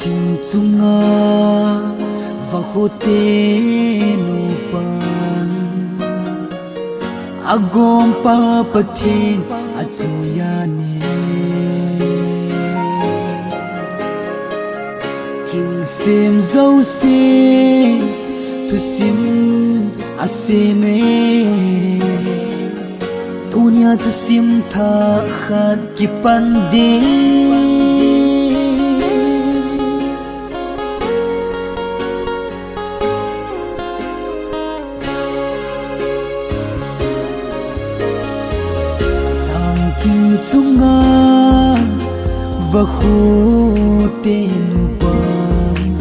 thình chunga và khô tê nụ pan agom pa pathin achuyani til sem zo se tu sim aseme tunya tu sim tha khat ki pandi thình chunga và khu tê nụ pan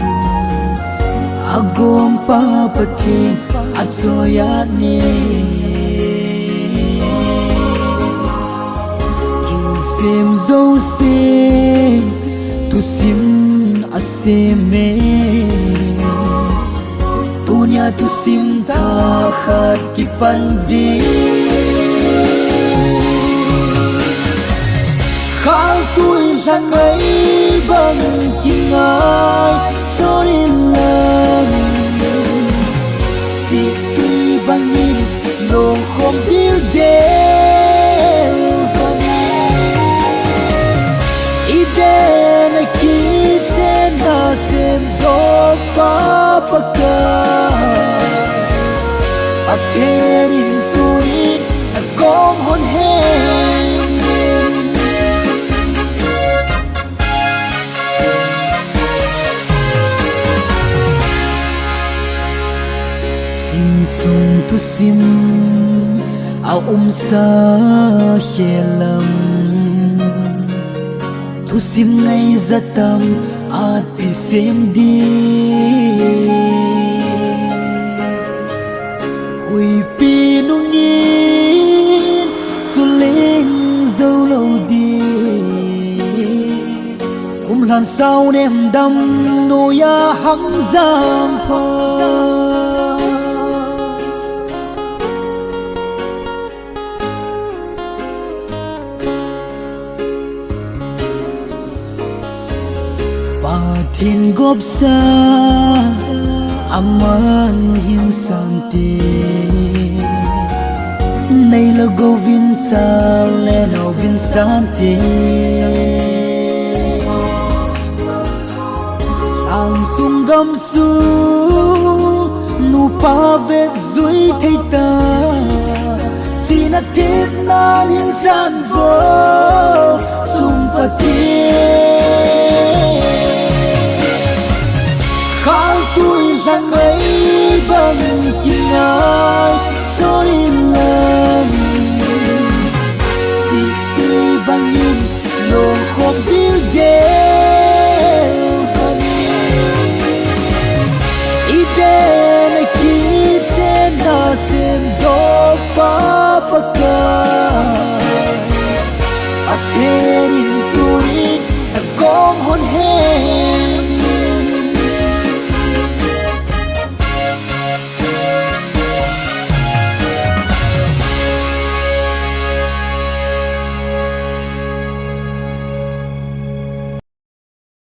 agom pa pathin achuyani til sem zo se tu sim aseme tunya tu sim tha khat ki pandi khang tuổi rằng ấy bằng kinh ai cho nên lần si tuy bằng nhìn nồng không yêu đến phần ide này khi tên ta xem đó phá bạc bạc thế nên tôi đã có hôn hết sung tu sim ao sa helam tu sim ngay zatam at pi sem di hui pi nungin suling zo lâu di khum lan sao nem dam no ya hang giang pha Pathin gop sa aman hin santi nay là govin cha le no vin santi sang sung gam su nu pa ve zui thei ta chỉ na tiếp na hin san vô sung pathin